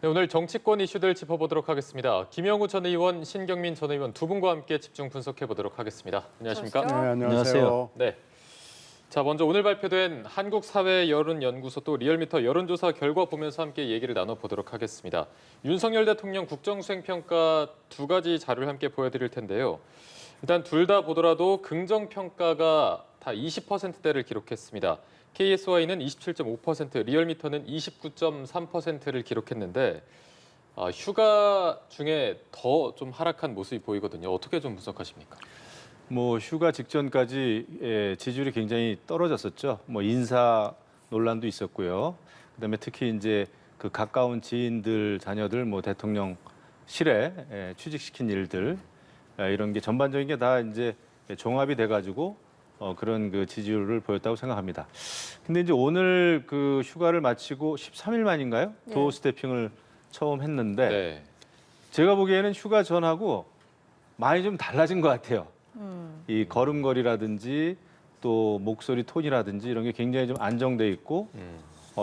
네, 오늘 정치권 이슈들 짚어보도록 하겠습니다. 김영우 전 의원, 신경민 전 의원 두 분과 함께 집중 분석해보도록 하겠습니다. 안녕하십니까? 네, 안녕하세요. 네. 자, 먼저 오늘 발표된 한국사회여론연구소 또 리얼미터 여론조사 결과 보면서 함께 얘기를 나눠보도록 하겠습니다. 윤석열 대통령 국정수행평가 두 가지 자료를 함께 보여드릴 텐데요. 일단 둘 다 보더라도 긍정평가가 다 20%대를 기록했습니다. KSY는 27.5%, 리얼미터는 29.3%를 기록했는데 휴가 중에 더 좀 하락한 모습이 보이거든요. 어떻게 좀 분석하십니까? 휴가 직전까지 지지율이 굉장히 떨어졌었죠. 인사 논란도 있었고요. 그다음에 특히 이제 그 가까운 지인들, 자녀들, 대통령실에 취직시킨 일들 이런 게 전반적인 게 다 이제 종합이 돼가지고 그런 그 지지율을 보였다고 생각합니다. 근데 이제 오늘 그 휴가를 마치고 13일 만인가요? 네. 도어 스태핑을 처음 했는데 네. 제가 보기에는 휴가 전하고 많이 좀 달라진 것 같아요. 이 걸음걸이라든지 또 목소리 톤이라든지 이런 게 굉장히 좀 안정돼 있고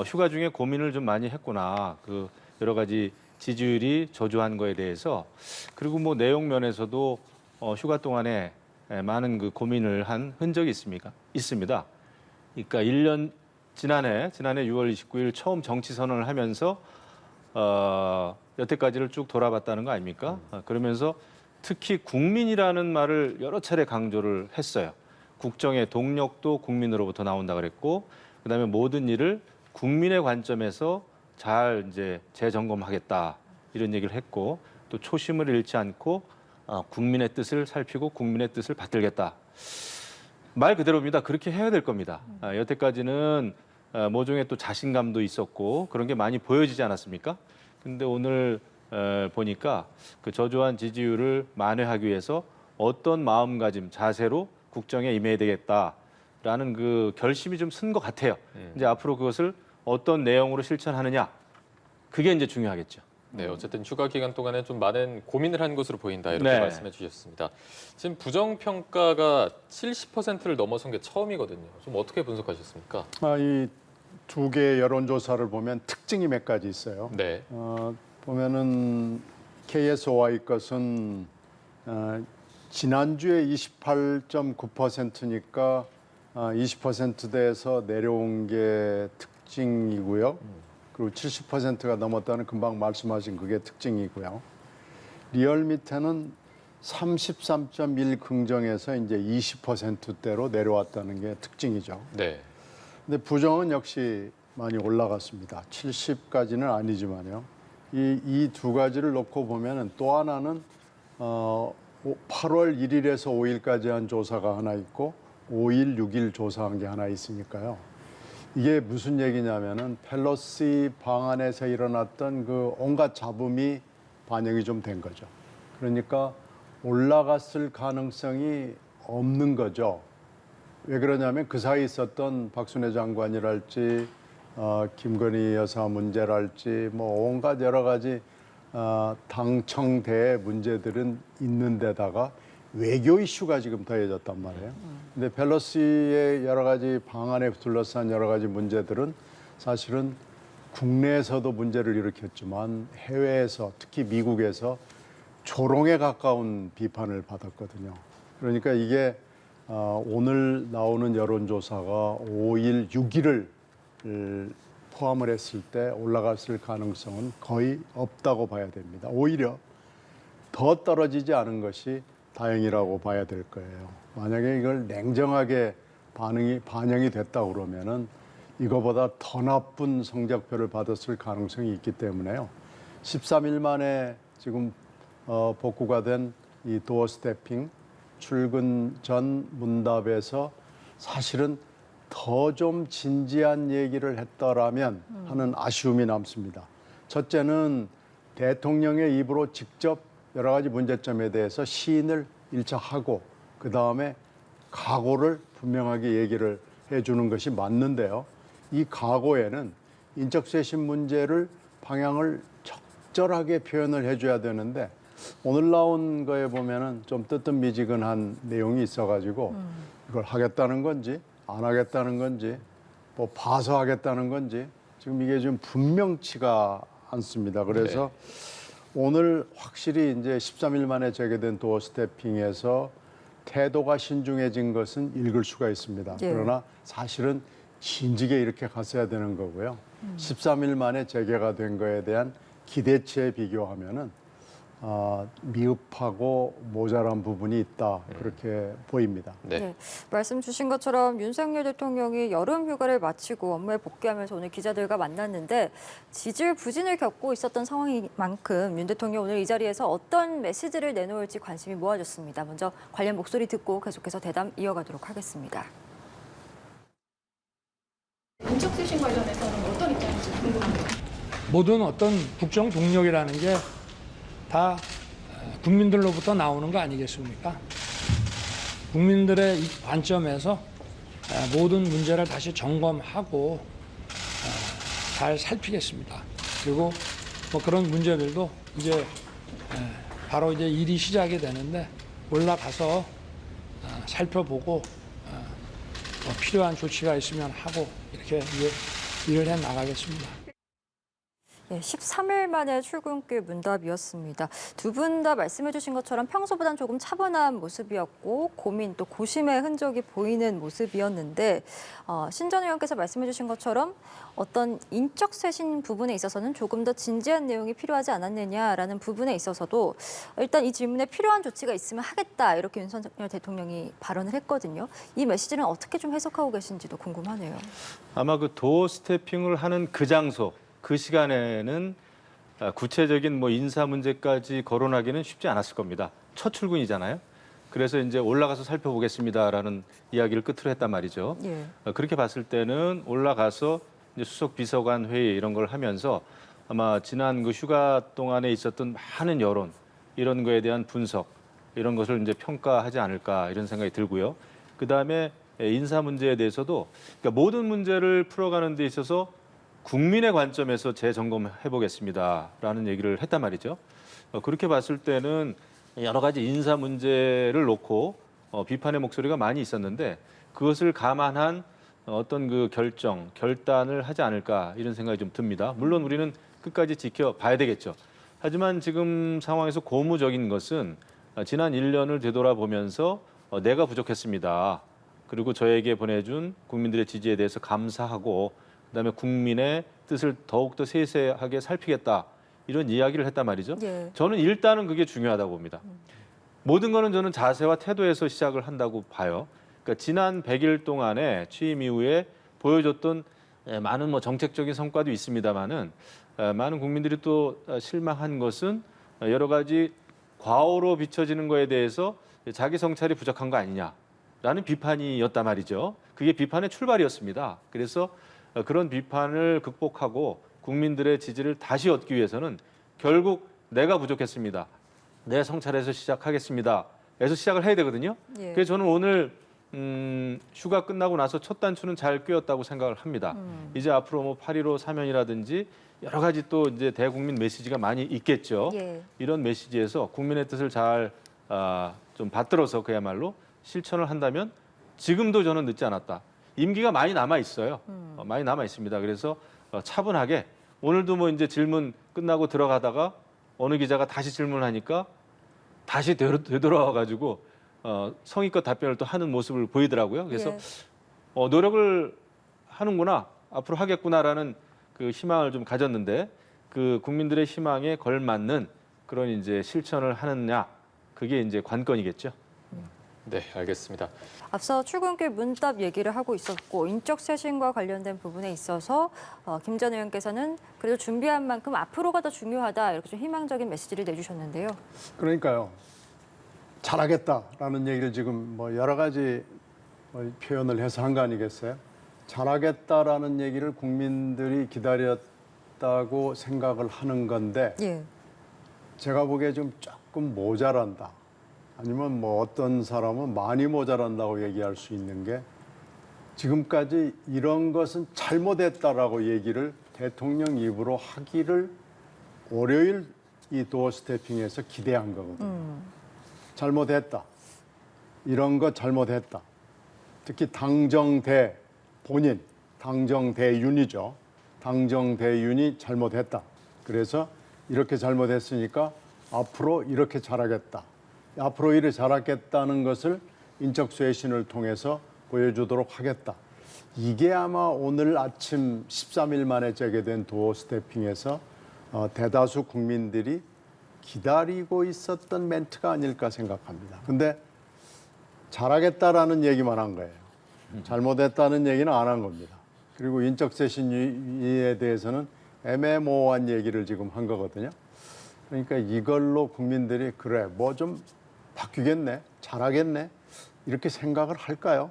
휴가 중에 고민을 좀 많이 했구나. 그 여러 가지 지지율이 저조한 거에 대해서 그리고 내용 면에서도 휴가 동안에 많은 그 고민을 한 흔적이 있습니다. 그러니까 1년 지난해 6월 29일 처음 정치 선언을 하면서 여태까지를 쭉 돌아봤다는 거 아닙니까? 그러면서 특히 국민이라는 말을 여러 차례 강조를 했어요. 국정의 동력도 국민으로부터 나온다 그랬고, 그다음에 모든 일을 국민의 관점에서 잘 이제 재점검하겠다 이런 얘기를 했고, 또 초심을 잃지 않고 국민의 뜻을 살피고 국민의 뜻을 받들겠다. 말 그대로입니다. 그렇게 해야 될 겁니다. 여태까지는 모종의 또 자신감도 있었고 그런 게 많이 보여지지 않았습니까? 근데 오늘 보니까 그 저조한 지지율을 만회하기 위해서 어떤 마음가짐, 자세로 국정에 임해야 되겠다라는 그 결심이 좀 쓴 것 같아요. 이제 앞으로 그것을 어떤 내용으로 실천하느냐, 그게 이제 중요하겠죠. 네, 어쨌든 휴가 기간 동안에 좀 많은 고민을 한 것으로 보인다 이렇게 네. 말씀해 주셨습니다. 지금 부정평가가 70%를 넘어선 게 처음이거든요. 좀 어떻게 분석하셨습니까? 이 두 개의 여론조사를 보면 특징이 몇 가지 있어요. 네. 보면은 KSOI 것은 지난주에 28.9%니까 20%대에서 내려온 게 특징이고요. 그리고 70%가 넘었다는 금방 말씀하신 그게 특징이고요. 리얼미터는 33.1 긍정에서 이제 20%대로 내려왔다는 게 특징이죠. 네. 근데 부정은 역시 많이 올라갔습니다. 70까지는 아니지만요. 이 두 가지를 놓고 보면은 또 하나는 8월 1일에서 5일까지 한 조사가 하나 있고 5일, 6일 조사한 게 하나 있으니까요. 이게 무슨 얘기냐면은 펠로시 방안에서 일어났던 그 온갖 잡음이 반영이 좀 된 거죠. 그러니까 올라갔을 가능성이 없는 거죠. 왜 그러냐면 그 사이 있었던 박순애 장관이랄지 김건희 여사 문제랄지 온갖 여러 가지 당청대 문제들은 있는 데다가 외교 이슈가 지금 더해졌단 말이에요. 근데 펠로시의 여러 가지 방안에 둘러싼 여러 가지 문제들은 사실은 국내에서도 문제를 일으켰지만 해외에서 특히 미국에서 조롱에 가까운 비판을 받았거든요. 그러니까 이게 오늘 나오는 여론조사가 5일, 6일을 포함을 했을 때 올라갔을 가능성은 거의 없다고 봐야 됩니다. 오히려 더 떨어지지 않은 것이 다행이라고 봐야 될 거예요. 만약에 이걸 냉정하게 반영이 됐다고 그러면은 이거보다 더 나쁜 성적표를 받았을 가능성이 있기 때문에요. 13일 만에 지금 복구가 된 이 도어 스태핑 출근 전 문답에서 사실은 더 좀 진지한 얘기를 했더라면 하는 아쉬움이 남습니다. 첫째는 대통령의 입으로 직접 여러 가지 문제점에 대해서 시인을 1차 하고 그다음에 각오를 분명하게 얘기를 해주는 것이 맞는데요. 이 각오에는 인적쇄신 문제를 방향을 적절하게 표현을 해줘야 되는데 오늘 나온 거에 보면은 좀 뜨뜻미지근한 내용이 있어가지고 이걸 하겠다는 건지 안 하겠다는 건지 봐서 하겠다는 건지 지금 이게 좀 분명치가 않습니다. 그래서 오늘 확실히 이제 13일 만에 재개된 도어 스태핑에서 태도가 신중해진 것은 읽을 수가 있습니다. 예. 그러나 사실은 진지게 이렇게 갔어야 되는 거고요. 13일 만에 재개가 된 거에 대한 기대치에 비교하면은 미흡하고 모자란 부분이 있다 그렇게 보입니다. 네. 네, 말씀 주신 것처럼 윤석열 대통령이 여름 휴가를 마치고 업무에 복귀하면서 오늘 기자들과 만났는데 지질부진을 겪고 있었던 상황인 만큼 윤 대통령 오늘 이 자리에서 어떤 메시지를 내놓을지 관심이 모아졌습니다. 먼저 관련 목소리 듣고 계속해서 대담 이어가도록 하겠습니다. 인적 쇄신 관련해서는 어떤 입장인지 궁금합니다. 모든 어떤 국정 동력이라는 게 다 국민들로부터 나오는 거 아니겠습니까? 국민들의 이 관점에서 모든 문제를 다시 점검하고 잘 살피겠습니다. 그리고 뭐 그런 문제들도 이제 바로 이제 일이 시작이 되는데 올라가서 살펴보고 뭐 필요한 조치가 있으면 하고 이렇게 이제 일을 해 나가겠습니다. 13일 만에 출근길 문답이었습니다. 두 분 다 말씀해 주신 것처럼 평소보다는 조금 차분한 모습이었고 고민 또 고심의 흔적이 보이는 모습이었는데 신 전 의원께서 말씀해 주신 것처럼 어떤 인적 쇄신 부분에 있어서는 조금 더 진지한 내용이 필요하지 않았느냐라는 부분에 있어서도 일단 이 질문에 필요한 조치가 있으면 하겠다 이렇게 윤석열 대통령이 발언을 했거든요. 이 메시지는 어떻게 좀 해석하고 계신지도 궁금하네요. 아마 그 도어 스태핑을 하는 그 장소, 그 시간에는 구체적인 뭐 인사 문제까지 거론하기는 쉽지 않았을 겁니다. 첫 출근이잖아요. 그래서 이제 올라가서 살펴보겠습니다라는 이야기를 끝으로 했단 말이죠. 예. 그렇게 봤을 때는 올라가서 이제 수석 비서관 회의 이런 걸 하면서 아마 지난 그 휴가 동안에 있었던 많은 여론 이런 거에 대한 분석 이런 것을 이제 평가하지 않을까 이런 생각이 들고요. 그 다음에 인사 문제에 대해서도 그러니까 모든 문제를 풀어가는 데 있어서 국민의 관점에서 재점검해 보겠습니다라는 얘기를 했단 말이죠. 그렇게 봤을 때는 여러 가지 인사 문제를 놓고 비판의 목소리가 많이 있었는데 그것을 감안한 어떤 그 결단을 하지 않을까 이런 생각이 좀 듭니다. 물론 우리는 끝까지 지켜봐야 되겠죠. 하지만 지금 상황에서 고무적인 것은 지난 1년을 되돌아보면서 내가 부족했습니다. 그리고 저에게 보내준 국민들의 지지에 대해서 감사하고 그다음에 국민의 뜻을 더욱더 세세하게 살피겠다 이런 이야기를 했단 말이죠. 예. 저는 일단은 그게 중요하다고 봅니다. 모든 거는 저는 자세와 태도에서 시작을 한다고 봐요. 그러니까 지난 100일 동안에 취임 이후에 보여줬던 많은 뭐 정책적인 성과도 있습니다만은 많은 국민들이 또 실망한 것은 여러 가지 과오로 비춰지는 거에 대해서 자기 성찰이 부족한 거 아니냐라는 비판이었단 말이죠. 그게 비판의 출발이었습니다. 그래서 그런 비판을 극복하고 국민들의 지지를 다시 얻기 위해서는 결국 내가 부족했습니다. 내 성찰에서 시작하겠습니다. 에서 시작을 해야 되거든요. 예. 그래서 저는 오늘 휴가 끝나고 나서 첫 단추는 잘 꿰었다고 생각을 합니다. 이제 앞으로 뭐 8.15 사면이라든지 여러 가지 또 이제 대국민 메시지가 많이 있겠죠. 예. 이런 메시지에서 국민의 뜻을 잘 좀 받들어서 그야말로 실천을 한다면 지금도 저는 늦지 않았다. 임기가 많이 남아 있어요. 많이 남아 있습니다. 그래서 차분하게 오늘도 뭐 이제 질문 끝나고 들어가다가 어느 기자가 다시 질문하니까 다시 되돌아와 가지고 성의껏 답변을 또 하는 모습을 보이더라고요. 그래서 예. 노력을 하는구나, 앞으로 하겠구나라는 그 희망을 좀 가졌는데 그 국민들의 희망에 걸맞는 그런 이제 실천을 하느냐, 그게 이제 관건이겠죠. 네, 알겠습니다. 앞서 출근길 문답 얘기를 하고 있었고 인적 쇄신과 관련된 부분에 있어서 김 전 의원께서는 그래도 준비한 만큼 앞으로가 더 중요하다 이렇게 좀 희망적인 메시지를 내주셨는데요. 그러니까요. 잘하겠다라는 얘기를 지금 뭐 여러 가지 표현을 해서 한 거 아니겠어요? 잘하겠다라는 얘기를 국민들이 기다렸다고 생각을 하는 건데 예. 제가 보기에 좀 조금 모자란다. 아니면 뭐 어떤 사람은 많이 모자란다고 얘기할 수 있는 게 지금까지 이런 것은 잘못했다라고 얘기를 대통령 입으로 하기를 월요일 이 도어 스태핑에서 기대한 거거든요. 잘못했다. 이런 거 잘못했다. 특히 당정대 본인, 당정대윤이죠. 당정대윤이 잘못했다. 그래서 이렇게 잘못했으니까 앞으로 이렇게 잘하겠다. 앞으로 이렇게 잘하겠다는 것을 인적 쇄신을 통해서 보여주도록 하겠다. 이게 아마 오늘 아침 13일 만에 재개된 도어 스태핑에서 대다수 국민들이 기다리고 있었던 멘트가 아닐까 생각합니다. 근데 잘하겠다라는 얘기만 한 거예요. 잘못했다는 얘기는 안 한 겁니다. 그리고 인적 쇄신에 대해서는 애매모호한 얘기를 지금 한 거거든요. 그러니까 이걸로 국민들이 그래 뭐 좀 바뀌겠네, 잘하겠네 이렇게 생각을 할까요?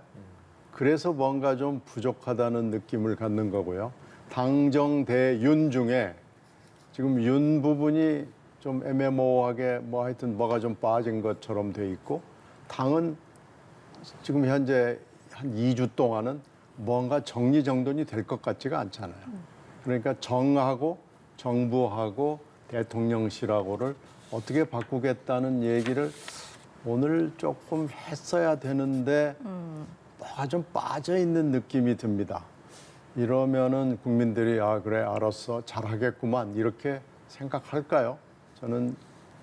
그래서 뭔가 좀 부족하다는 느낌을 갖는 거고요. 당정 대윤 중에 지금 윤 부분이 좀 애매모호하게 뭐 하여튼 뭐가 좀 빠진 것처럼 돼 있고 당은 지금 현재 한 2주 동안은 뭔가 정리정돈이 될 것 같지가 않잖아요. 그러니까 정하고 정부하고 대통령실하고를 어떻게 바꾸겠다는 얘기를 오늘 조금 했어야 되는데 뭐가 좀 빠져 있는 느낌이 듭니다. 이러면은 국민들이 아 그래 알았어 잘하겠구만 이렇게 생각할까요? 저는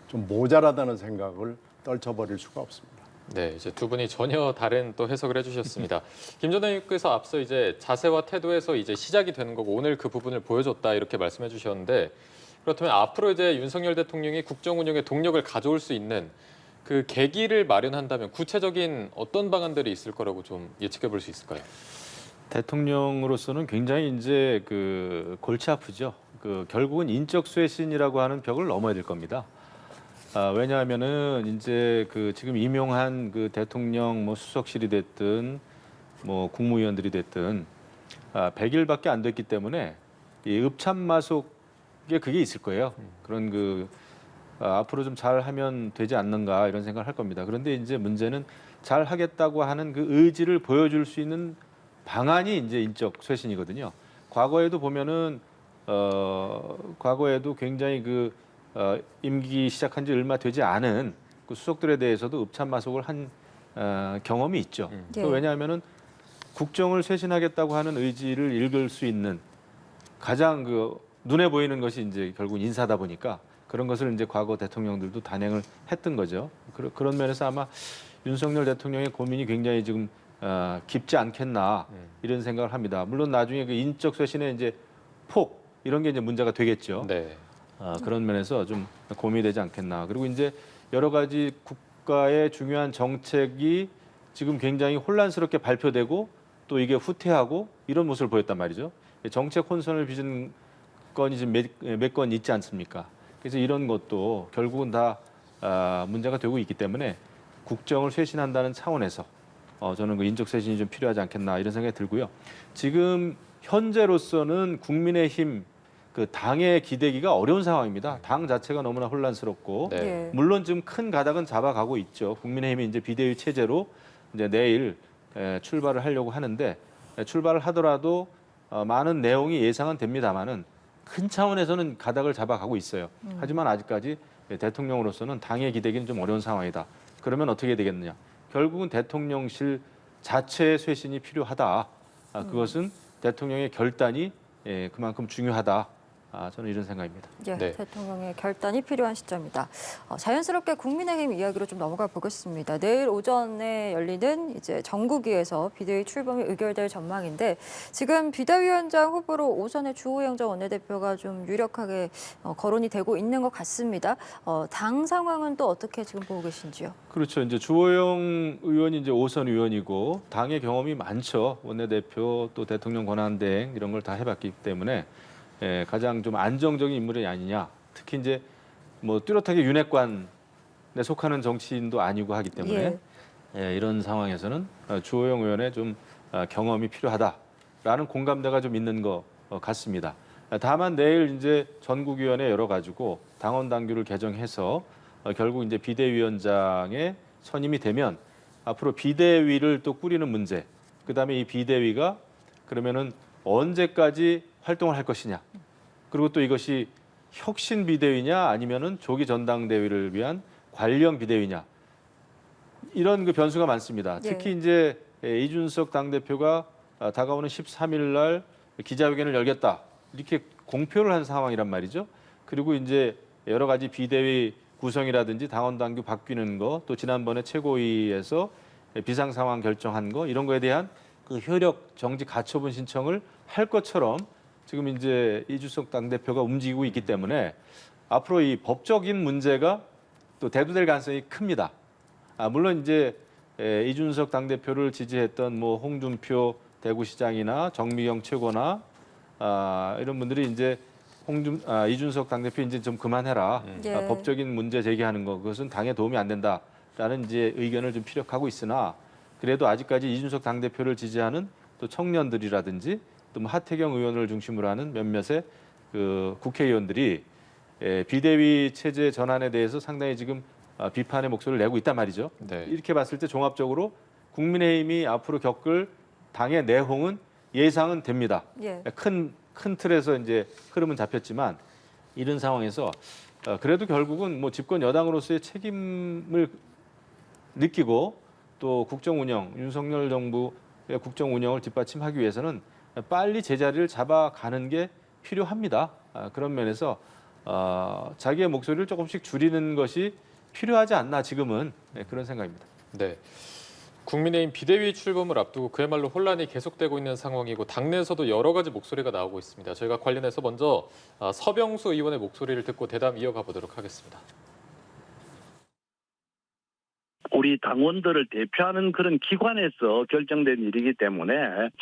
좀 모자라다는 생각을 떨쳐버릴 수가 없습니다. 네, 이제 두 분이 전혀 다른 또 해석을 해주셨습니다. 김 전 의원께서 앞서 이제 자세와 태도에서 이제 시작이 되는 거고 오늘 그 부분을 보여줬다 이렇게 말씀해 주셨는데 그렇다면 앞으로 이제 윤석열 대통령이 국정 운영에 동력을 가져올 수 있는 그 계기를 마련한다면 구체적인 어떤 방안들이 있을 거라고 좀 예측해 볼 수 있을까요? 대통령으로서는 굉장히 이제 그 골치 아프죠. 그 결국은 인적 쇄신이라고 하는 벽을 넘어야 될 겁니다. 왜냐하면은 이제 그 지금 임용한 그 대통령 뭐 수석실이 됐든 뭐 국무위원들이 됐든 100일밖에 안 됐기 때문에 이 읍참마속에 그게 있을 거예요. 그런 그 앞으로 좀 잘하면 되지 않는가 이런 생각을 할 겁니다. 그런데 이제 문제는 잘하겠다고 하는 그 의지를 보여줄 수 있는 방안이 이제 인적 쇄신이거든요. 과거에도 보면은 과거에도 굉장히 그 임기 시작한 지 얼마 되지 않은 그 수석들에 대해서도 읍참마속을 한 경험이 있죠. 예. 왜냐하면은 국정을 쇄신하겠다고 하는 의지를 읽을 수 있는 가장 그 눈에 보이는 것이 이제 결국 인사다 보니까 그런 것을 이제 과거 대통령들도 단행을 했던 거죠. 그런 면에서 아마 윤석열 대통령의 고민이 굉장히 지금 깊지 않겠나 이런 생각을 합니다. 물론 나중에 그 인적 쇄신의 이제 폭 이런 게 이제 문제가 되겠죠. 네. 그런 면에서 좀 고민이 되지 않겠나. 그리고 이제 여러 가지 국가의 중요한 정책이 지금 굉장히 혼란스럽게 발표되고 또 이게 후퇴하고 이런 모습을 보였단 말이죠. 정책 혼선을 빚은 건이 지금 몇 건 있지 않습니까? 그래서 이런 것도 결국은 다 문제가 되고 있기 때문에 국정을 쇄신한다는 차원에서 저는 그 인적 쇄신이 좀 필요하지 않겠나 이런 생각이 들고요. 지금 현재로서는 국민의힘 그 당의 기대기가 어려운 상황입니다. 당 자체가 너무나 혼란스럽고 네. 예. 물론 지금 큰 가닥은 잡아가고 있죠. 국민의힘이 이제 비대위 체제로 이제 내일 출발을 하려고 하는데 출발을 하더라도 많은 내용이 예상은 됩니다만은 큰 차원에서는 가닥을 잡아가고 있어요. 하지만 아직까지 대통령으로서는 당의 기대기는 좀 어려운 상황이다. 그러면 어떻게 되겠느냐? 결국은 대통령실 자체의 쇄신이 필요하다. 그것은 대통령의 결단이 그만큼 중요하다. 저는 이런 생각입니다. 예, 네. 대통령의 결단이 필요한 시점이다. 자연스럽게 국민의힘 이야기로 좀 넘어가 보겠습니다. 내일 오전에 열리는 이제 전국위에서 비대위 출범이 의결될 전망인데 지금 비대위원장 후보로 오선의 주호영 전 원내대표가 좀 유력하게 거론이 되고 있는 것 같습니다. 당 상황은 또 어떻게 지금 보고 계신지요? 그렇죠. 이제 주호영 의원이 이제 오선 의원이고 당의 경험이 많죠. 원내대표 또 대통령 권한대행 이런 걸 다 해봤기 때문에 가장 좀 안정적인 인물이 아니냐. 특히 이제 뭐 뚜렷하게 윤핵관에 속하는 정치인도 아니고 하기 때문에 이런 상황에서는 주호영 의원의 좀 경험이 필요하다라는 공감대가 좀 있는 것 같습니다. 다만 내일 이제 전국위원회 열어가지고 당원 당규를 개정해서 결국 이제 비대위원장에 선임이 되면 앞으로 비대위를 또 꾸리는 문제. 그다음에 이 비대위가 그러면은 언제까지 활동을 할 것이냐. 그리고 또 이것이 혁신 비대위냐 아니면은 조기 전당대회를 위한 관련 비대위냐. 이런 그 변수가 많습니다. 특히 이제 이준석 당대표가 다가오는 13일 날 기자회견을 열겠다. 이렇게 공표를 한 상황이란 말이죠. 그리고 이제 여러 가지 비대위 구성이라든지 당원 당규 바뀌는 거, 또 지난번에 최고위에서 비상 상황 결정한 거 이런 거에 대한 그 효력 정지 가처분 신청을 할 것처럼 지금 이제 이준석 당대표가 움직이고 있기 때문에 앞으로 이 법적인 문제가 또 대두될 가능성이 큽니다. 물론 이제 이준석 당대표를 지지했던 뭐 홍준표 대구시장이나 정미경 최고나 이런 분들이 이제 이준석 당대표 이제 좀 그만해라. 예. 법적인 문제 제기하는 거 그것은 당에 도움이 안 된다라는 이제 의견을 좀 피력하고 있으나 그래도 아직까지 이준석 당대표를 지지하는 또 청년들이라든지 또 뭐 하태경 의원을 중심으로 하는 몇몇의 그 국회의원들이 비대위 체제 전환에 대해서 상당히 지금 비판의 목소리를 내고 있단 말이죠. 네. 이렇게 봤을 때 종합적으로 국민의힘이 앞으로 겪을 당의 내홍은 예상은 됩니다. 예. 큰 틀에서 이제 흐름은 잡혔지만 이런 상황에서 그래도 결국은 뭐 집권 여당으로서의 책임을 느끼고 또 국정 운영, 윤석열 정부의 국정 운영을 뒷받침하기 위해서는 빨리 제자리를 잡아가는 게 필요합니다. 그런 면에서 자기의 목소리를 조금씩 줄이는 것이 필요하지 않나 지금은 그런 생각입니다. 네. 국민의힘 비대위 출범을 앞두고 그야말로 혼란이 계속되고 있는 상황이고 당내에서도 여러 가지 목소리가 나오고 있습니다. 저희가 관련해서 먼저 서병수 의원의 목소리를 듣고 대담 이어가 보도록 하겠습니다. 우리 당원들을 대표하는 그런 기관에서 결정된 일이기 때문에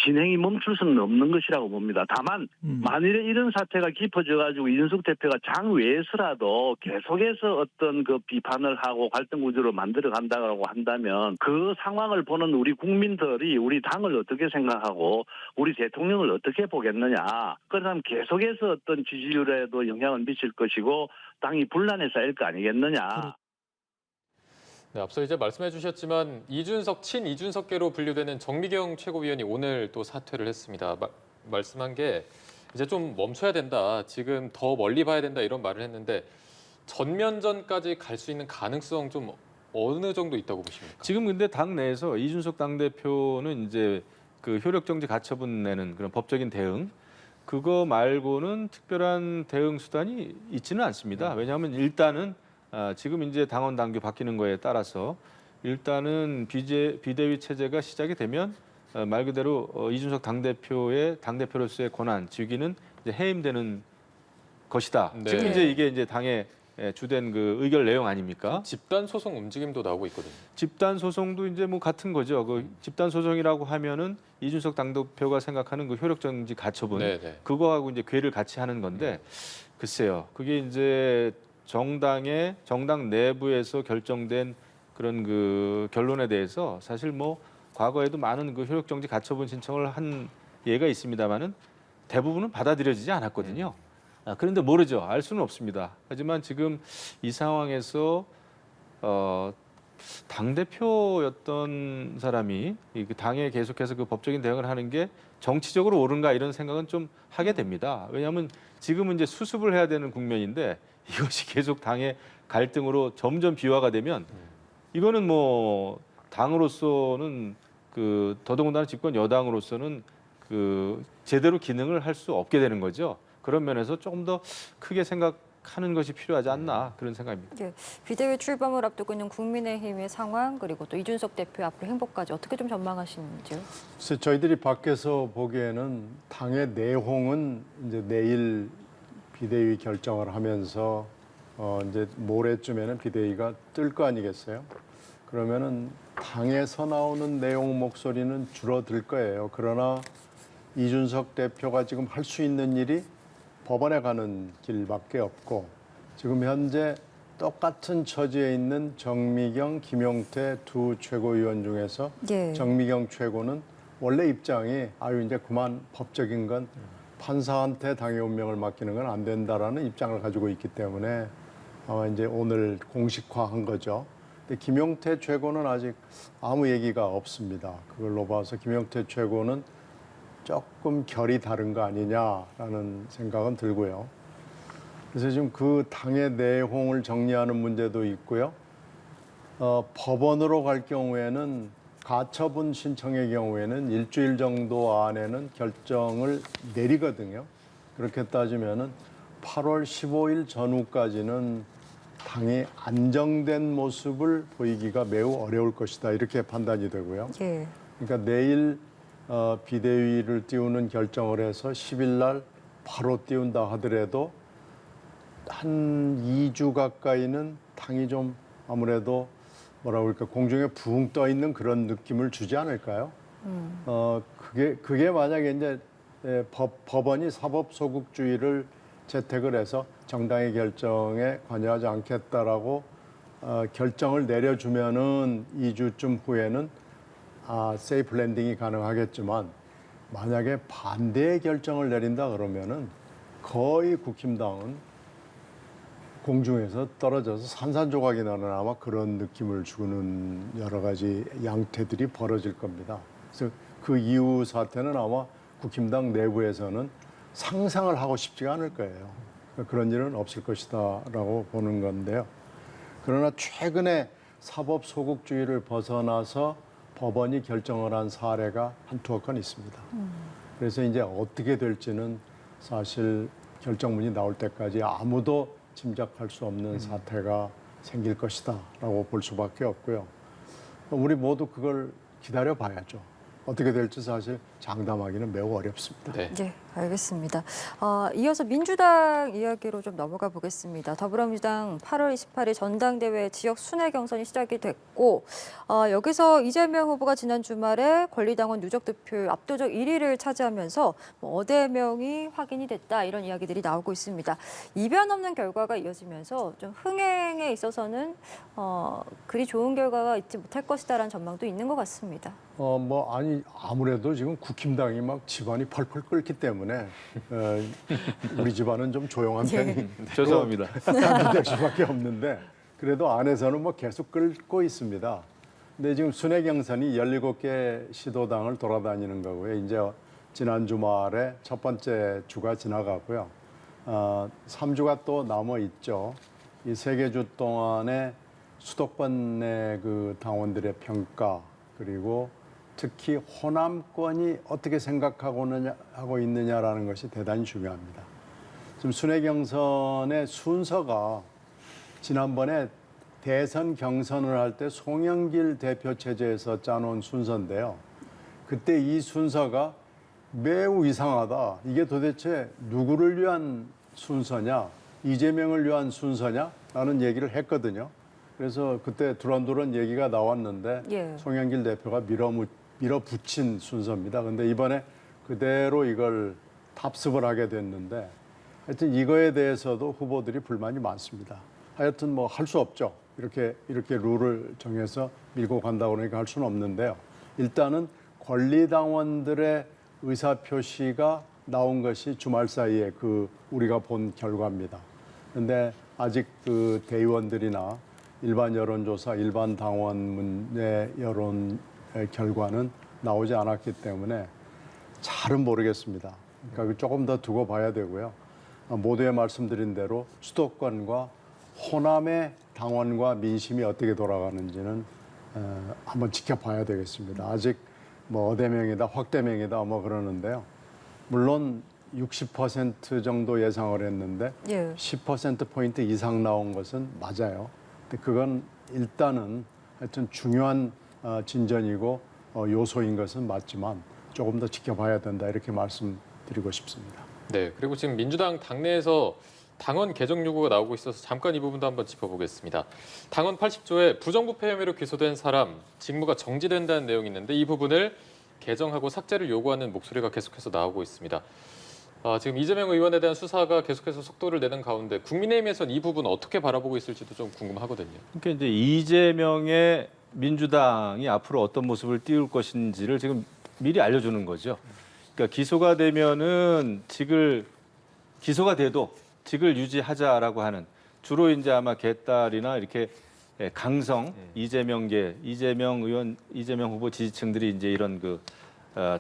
진행이 멈출 수는 없는 것이라고 봅니다. 다만 만일에 이런 사태가 깊어져가지고 이준석 대표가 장외에서라도 계속해서 어떤 그 비판을 하고 갈등 구조를 만들어 간다고 한다면 그 상황을 보는 우리 국민들이 우리 당을 어떻게 생각하고 우리 대통령을 어떻게 보겠느냐. 그러면 계속해서 어떤 지지율에도 영향을 미칠 것이고 당이 분란에 쌓일 거 아니겠느냐. 네, 앞서 이제 말씀해 주셨지만 친이준석계로 분류되는 정미경 최고위원이 오늘 또 사퇴를 했습니다. 말씀한 게 이제 좀 멈춰야 된다. 지금 더 멀리 봐야 된다 이런 말을 했는데 전면전까지 갈 수 있는 가능성 좀 어느 정도 있다고 보십니까? 지금 근데 당 내에서 이준석 당대표는 이제 그 효력정지 가처분 내는 그런 법적인 대응 그거 말고는 특별한 대응 수단이 있지는 않습니다. 왜냐하면 일단은 지금 이제 당원 당규 바뀌는 거에 따라서 일단은 비대위 체제가 시작이 되면 말 그대로 이준석 당대표의 당대표로서의 권한, 직위는 이제 해임되는 것이다. 네. 지금 이제 이게 이제 당의 주된 그 의결 내용 아닙니까? 집단 소송 움직임도 나오고 있거든요. 집단 소송도 이제 뭐 같은 거죠. 그 집단 소송이라고 하면은 이준석 당대표가 생각하는 그 효력정지 가처분 네네. 그거하고 이제 궤를 같이 하는 건데 글쎄요. 그게 이제 정당 내부에서 결정된 그런 그 결론에 대해서 사실 뭐 과거에도 많은 그 효력정지 가처분 신청을 한 예가 있습니다만은 대부분은 받아들여지지 않았거든요. 그런데 모르죠. 알 수는 없습니다. 하지만 지금 이 상황에서 당대표였던 사람이 그 당에 계속해서 그 법적인 대응을 하는 게 정치적으로 옳은가 이런 생각은 좀 하게 됩니다. 왜냐하면 지금은 이제 수습을 해야 되는 국면인데 이것이 계속 당의 갈등으로 점점 비화가 되면 이거는 뭐 당으로서는 그 더더군다나 집권 여당으로서는 그 제대로 기능을 할 수 없게 되는 거죠. 그런 면에서 조금 더 크게 생각하는 것이 필요하지 않나 그런 생각입니다. 예, 비대위 출범을 앞두고 있는 국민의힘의 상황 그리고 또 이준석 대표의 앞으로 행보까지 어떻게 좀 전망하시는지요? 그래서 저희들이 밖에서 보기에는 당의 내홍은 이제 내일 비대위 결정을 하면서 이제 모레쯤에는 비대위가 뜰 거 아니겠어요? 그러면은 당에서 나오는 내용 목소리는 줄어들 거예요. 그러나 이준석 대표가 지금 할 수 있는 일이 법원에 가는 길밖에 없고 지금 현재 똑같은 처지에 있는 정미경, 김용태 두 최고위원 중에서 예. 정미경 최고는 원래 입장이 이제 그만 법적인 건 판사한테 당의 운명을 맡기는 건 안 된다라는 입장을 가지고 있기 때문에 아마 이제 오늘 공식화한 거죠. 근데 김용태 최고는 아직 아무 얘기가 없습니다. 그걸로 봐서 김용태 최고는 조금 결이 다른 거 아니냐라는 생각은 들고요. 그래서 지금 그 당의 내홍을 정리하는 문제도 있고요. 법원으로 갈 경우에는 가처분 신청의 경우에는 일주일 정도 안에는 결정을 내리거든요. 그렇게 따지면은 8월 15일 전후까지는 당이 안정된 모습을 보이기가 매우 어려울 것이다 이렇게 판단이 되고요. 예. 그러니까 내일 비대위를 띄우는 결정을 해서 10일 날 바로 띄운다 하더라도 한 2주 가까이는 당이 좀 아무래도 뭐라 그럴까 공중에 붕 떠 있는 그런 느낌을 주지 않을까요? 그게 만약에 이제 법원이 사법소극주의를 채택을 해서 정당의 결정에 관여하지 않겠다라고 결정을 내려주면은 2주쯤 후에는 세이프 랜딩이 가능하겠지만 만약에 반대의 결정을 내린다 그러면은 거의 국힘당은 공중에서 떨어져서 산산조각이 나는 아마 그런 느낌을 주는 여러 가지 양태들이 벌어질 겁니다. 그래서 그 이후 사태는 아마 국힘당 내부에서는 상상을 하고 싶지가 않을 거예요. 그러니까 그런 일은 없을 것이다라고 보는 건데요. 그러나 최근에 사법 소극주의를 벗어나서 법원이 결정을 한 사례가 한두어 건 있습니다. 그래서 이제 어떻게 될지는 사실 결정문이 나올 때까지 아무도 짐작할 수 없는 사태가 생길 것이다라고 볼 수밖에 없고요. 우리 모두 그걸 기다려 봐야죠. 어떻게 될지 사실 장담하기는 매우 어렵습니다. 네. 네, 알겠습니다. 이어서 민주당 이야기로 좀 넘어가 보겠습니다. 더불어민주당 8월 28일 전당대회 지역 순회 경선이 시작이 됐고 여기서 이재명 후보가 지난 주말에 권리당원 누적 득표율 압도적 1위를 차지하면서 어대명이 확인이 됐다 이런 이야기들이 나오고 있습니다. 이변 없는 결과가 이어지면서 좀 흥행에 있어서는 그리 좋은 결과가 있지 못할 것이다라는 전망도 있는 것 같습니다. 아무래도 지금 국힘당이 막 집안이 펄펄 끓기 때문에 우리 집안은 좀 조용한 편이 죄송합니다. 될 수밖에 없는데 그래도 안에서는 뭐 계속 끓고 있습니다. 근데 지금 순회 경선이 17개 시도당을 돌아다니는 거고요. 이제 지난 주말에 첫 번째 주가 지나가고요. 3주가 또 남아 있죠. 이 3개 주 동안에 수도권 내 그 당원들의 평가 그리고 특히 호남권이 어떻게 하고 있느냐라는 것이 대단히 중요합니다. 지금 순회 경선의 순서가 지난번에 대선 경선을 할 때 송영길 대표 체제에서 짜놓은 순서인데요. 그때 이 순서가 매우 이상하다. 이게 도대체 누구를 위한 순서냐, 이재명을 위한 순서냐? 라는 얘기를 했거든요. 그래서 그때 두런두런 얘기가 나왔는데 예. 송영길 대표가 밀어붙인 순서입니다. 근데 이번에 그대로 이걸 답습을 하게 됐는데 하여튼 이거에 대해서도 후보들이 불만이 많습니다. 하여튼 뭐 할 수 없죠. 이렇게 룰을 정해서 밀고 간다고 그러니까 할 수는 없는데요. 일단은 권리당원들의 의사표시가 나온 것이 주말 사이에 우리가 본 결과입니다. 그런데 아직 그 대의원들이나 일반 여론조사, 일반 당원의 여론 결과는 나오지 않았기 때문에 잘은 모르겠습니다. 그러니까 조금 더 두고 봐야 되고요. 모두에 말씀드린 대로 수도권과 호남의 당원과 민심이 어떻게 돌아가는지는 한번 지켜봐야 되겠습니다. 아직 뭐 어대명이다, 확대명이다 뭐 그러는데요. 물론 60% 정도 예상을 했는데 예. 10%포인트 이상 나온 것은 맞아요. 근데 그건 일단은 하여튼 중요한 진전이고 요소인 것은 맞지만 조금 더 지켜봐야 된다 이렇게 말씀드리고 싶습니다. 네. 그리고 지금 민주당 당내에서 당원 개정 요구가 나오고 있어서 잠깐 이 부분도 한번 짚어보겠습니다. 당원 80조에 부정부패 혐의로 기소된 사람 직무가 정지된다는 내용이 있는데 이 부분을 개정하고 삭제를 요구하는 목소리가 계속해서 나오고 있습니다. 지금 이재명 의원에 대한 수사가 계속해서 속도를 내는 가운데 국민의힘에서는 이 부분 어떻게 바라보고 있을지도 좀 궁금하거든요. 그러니까 이제 이재명의 민주당이 앞으로 어떤 모습을 띄울 것인지를 지금 미리 알려주는 거죠. 그러니까 기소가 되면은 기소가 돼도 직을 유지하자라고 하는 주로 이제 아마 개딸이나 이렇게 강성 이재명계, 이재명 의원, 이재명 후보 지지층들이 이제 이런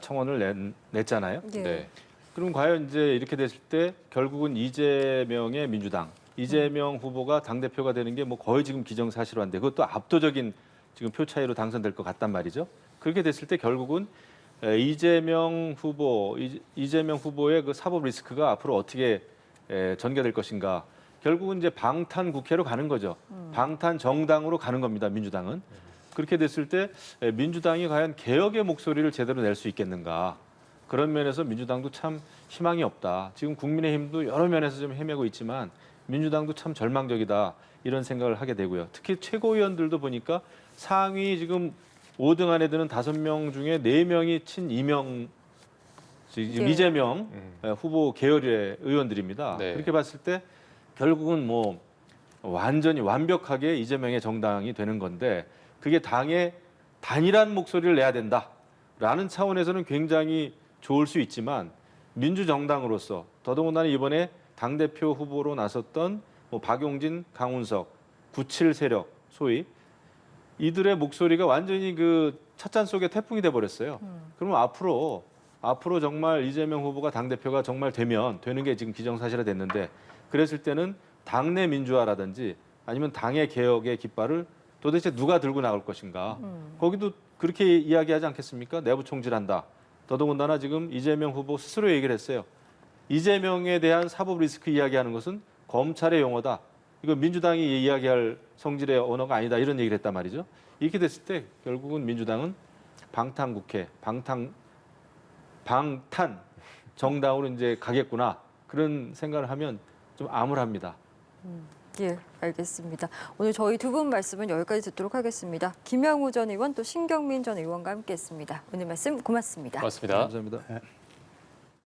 청원을 냈잖아요. 예. 네. 그럼 과연 이제 이렇게 됐을 때 결국은 이재명의 민주당, 이재명 후보가 당대표가 되는 게 뭐 거의 지금 기정사실화인데 그것도 압도적인 지금 표 차이로 당선될 것 같단 말이죠. 그렇게 됐을 때 결국은 이재명 후보의 그 사법 리스크가 앞으로 어떻게 전개될 것인가? 결국은 이제 방탄 국회로 가는 거죠. 방탄 정당으로 가는 겁니다. 민주당은. 그렇게 됐을 때 민주당이 과연 개혁의 목소리를 제대로 낼 수 있겠는가? 그런 면에서 민주당도 참 희망이 없다. 지금 국민의힘도 여러 면에서 좀 헤매고 있지만 민주당도 참 절망적이다. 이런 생각을 하게 되고요. 특히 최고위원들도 보니까 상위 지금 5등 안에 드는 5명 중에 4명이 친이명 지금 네. 이재명 후보 계열의 의원들입니다. 네. 그렇게 봤을 때 결국은 뭐 완전히 완벽하게 이재명의 정당이 되는 건데 그게 당의 단일한 목소리를 내야 된다라는 차원에서는 굉장히 좋을 수 있지만 민주정당으로서 더더군다나 이번에 당대표 후보로 나섰던 뭐 박용진, 강훈석, 97 세력 소위 이들의 목소리가 완전히 그 찻잔 속에 태풍이 돼 버렸어요. 그러면 앞으로 정말 이재명 후보가 당대표가 정말 되는 게 지금 기정사실화 됐는데 그랬을 때는 당내 민주화라든지 아니면 당의 개혁의 깃발을 도대체 누가 들고 나갈 것인가. 거기도 그렇게 이야기하지 않겠습니까? 내부 총질한다. 더더군다나 지금 이재명 후보 스스로 얘기를 했어요. 이재명에 대한 사법 리스크 이야기하는 것은 검찰의 용어다. 이거 민주당이 이야기할 성질의 언어가 아니다. 이런 얘기를 했단 말이죠. 이렇게 됐을 때 결국은 민주당은 방탄국회, 방탄 정당으로 이제 가겠구나. 그런 생각을 하면 좀 암울합니다. 예, 알겠습니다. 오늘 저희 두 분 말씀은 여기까지 듣도록 하겠습니다. 김영우 전 의원 또 신경민 전 의원과 함께했습니다. 오늘 말씀 고맙습니다. 고맙습니다. 감사합니다.